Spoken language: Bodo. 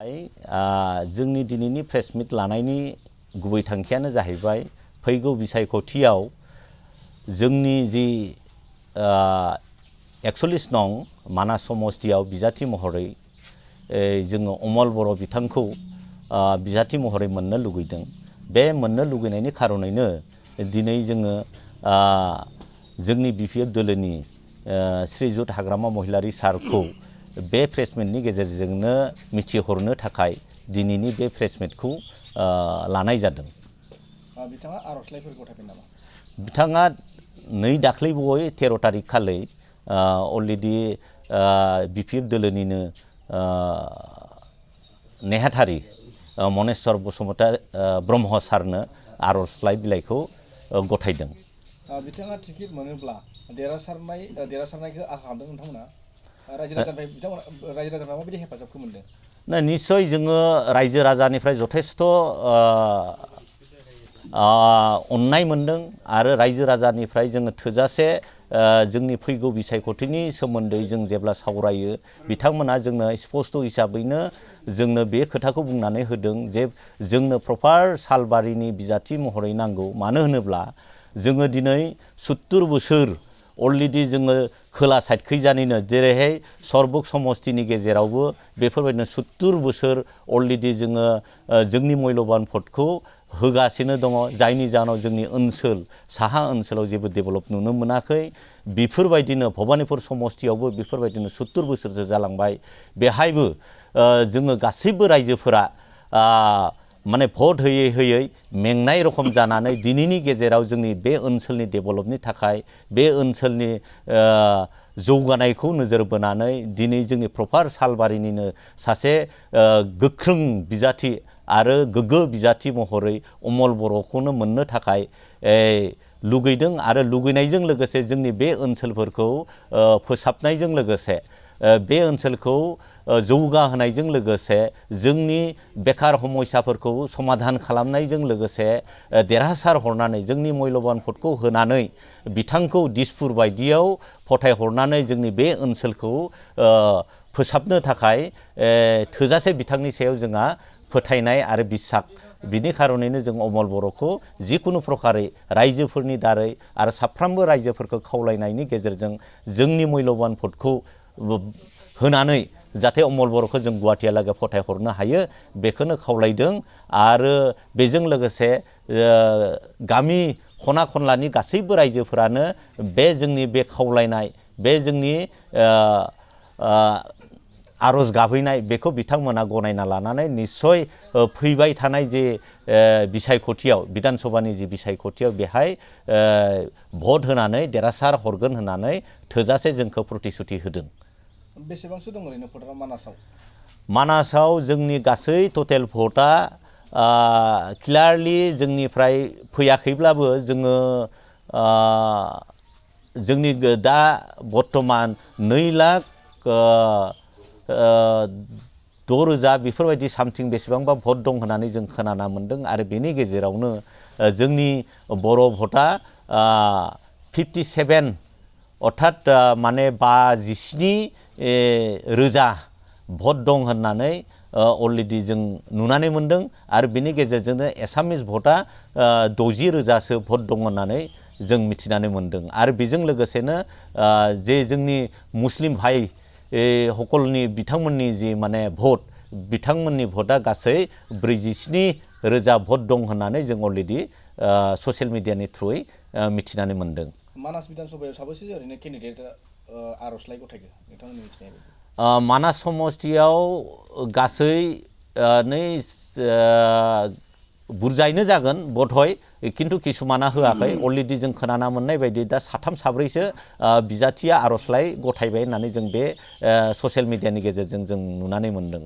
जोंनि दिनैनि प्रेस मिट लानायनि गुबै थांखियानो जाहैबाय फैगौ बिसायख'थियाव जोंनि जि 41 नं मानास समस्तियाव बिजाथि महरै जोङो अमल बर' बिथांखौ बिजाथि महरै मोननो लुगैदों। बे मोननो लुगैनायनि खारनैनो दिनै जोङो जोंनि बिपिएफ दोलोनि श्रीजुत हाग्रामा महिलारी सारखौ बे प्रेसमिटनि गेजेरजोंनो मिथिहरनो थाखाय दिनैनि बे प्रेसमिटखौ लानाय जादों। बिथाङा आर'जलाइफोर गथायबाय नामा? बिथाङा दाख्लैबावै 13 तारिख खालि अलरेडि बिपिएफ दोलोनिनो नेहाथारि मनेस्वर बसुमतारी ब्रह्म सारनो आर'जलाइ बिलाइखौ गथायदों। बिथाङा टिकेट मोनोब्ला देरहासारनायखौ आखा खालामदों नोंथांमोना? रायजो राजानिफ्राय माबायदि हेफाजाबखौ मोनदों? निस्सय जोङो रायजो राजानिफ्राय जथेस्थ' अननाय मोनदों आरो रायजो राजानिफ्राय जोङो थोजासे जोंनि फैगौ बिसायख'थिनि सोमोन्दै जों जेब्ला सावरायो बिथांमोना जोंनो स्पष्ट हिसाबैनो जोंनो बे खोथाखौ बुंनानै होदों जे जोंनो प्रपार सालबारिनि बिजाथि महरै नांगौ। मानो होनोब्ला जोङो दिनै 70 बोसोर अलरेडि जोङो खोला साइडखैजानिनो जेरैहाय सरबुग समस्तिनि गेजेरावबो बेफोरबायदिनो 70 बोसोर अलरेडि जोङो जोंनि मैल'बान भटखौ होगासिनो दङ, जायनि जाहोनाव जोंनि ओनसोल साहा ओनसोलाव जेबो डेभेलप नुनो मोनाखै। बेफोरबायदिनो भबानिपुर समस्तियावबो बेफोरबायदिनो 70 बोसोरसो जालांबाय। बेहायबो जोङो गासैबो रायजोफोरा माने भट होयै होयै मेंनाय रखम जानानै दिनैनि गेजेराव जोंनि बे ओनसोलनि डेभेलपनि थाखाय बे ओनसोलनि जौगानायखौ नोजोर बोनानै दिनै जोंनि प्रपार सालबारिनिनो सासे गोख्रों बिजाथि आरो गोग्गो बिजाथि महरै अमल बर'खौनो मोननो थाखाय लुगैदों आरो लुगैनायजों लोगोसे जोंनि बे ओनसोलफोरखौ फोसाबनायजों लोगोसे बे ओनसोलखौ जौगाहोनायजों लोगोसे जोंनि बेकार समस्याफोरखौ समाधान खालामनायजों लोगोसे देरहासार हरनानै जोंनि मैल'बान भटखौ होनानै बिथांखौ दिसपुर बायदियाव फथायहरनानै जोंनि बे ओनसोलखौ फोसाबनो थाखाय थोजासे बिथांनि सायाव जोंहा फोथायनाय आरो बिसाक बिनि खारनैनो जों अमल बर'खौ जिखुनु प्रकारै रायजोफोरनि दारै आरो साफ्रोमबो रायजोफोरखौ खावलायनायनि गेजेरजों जोंनि मैल'बान भटखौ होनानै जाहाथे अमल बर'खौ जों गुवाहाटीहालागै फथायहरनो हायो बेखौनो खावलायदों। आरो बेजों लोगोसे गामि खना खनलानि गासैबो रायजोफोरानो बे जोंनि बे खावलायनाय बे जोंनि आर'ज गाबहैनाय बेखौ बिथांमोना गनायना लानानै निस्सय फैबाय थानाय जे बिसायख'थियाव बिधान सभानि जि बिसायख'थियाव बेहाय भट होनानै देरहासार हरगोन होननानै थोजासे जोंखौ प्रतिश्रुति होदों। बेसेबांसो दं ओरैनो भटारा मानासाव? मानासाव जोंनि गासै टटेल भटआ क्लियारलि जोंनिफ्राय फैयाखैब्लाबो जोङो जोंनि दा बर्तमान 2,06,000 बेफोरबायदि सामथिं बेसेबांबा भट दं होननानै जों खोनाना मोन्दों आरो बेनि गेजेरावनो जोंनि बर' भटआ 57 अर्थात माने 57,000 भट दं होननानै अलरेडि जों नुनानै मोन्दों आरो बेनि गेजेरजोंनो एसामिस भटआ 60,000सो भट दं होननानै जों मिथिनानै मोन्दों। आरो बेजों लोगोसेनो जे जोंनि मुस्लिम भाइ हकलनि बिथांमोननि जि माने भट बिथांमोननि भटआ गासै 47,000 भट दं होननानै जों अलरेडि ससियेल मिडियानि थ्रुयै मिथिनानै मोन्दों। मानास बिधान सभायाव साबैसे ओरैनो केन्डिडेट आर'जलाइ गथायखो नोंथांमोननि मिथिनाय बायदि? मानास समस्तियाव गासै बुरजायैनो जागोन बधय खिन्थु किसुमाना होआखै। अलरेडि जों खोनाना मोननाय बायदि दा 3 4सो बिजाथिया आर'जलाइ गथायबाय होननानै जों बे ससियेल मिडियानि गेजेरजों जों नुनानै मोन्दों।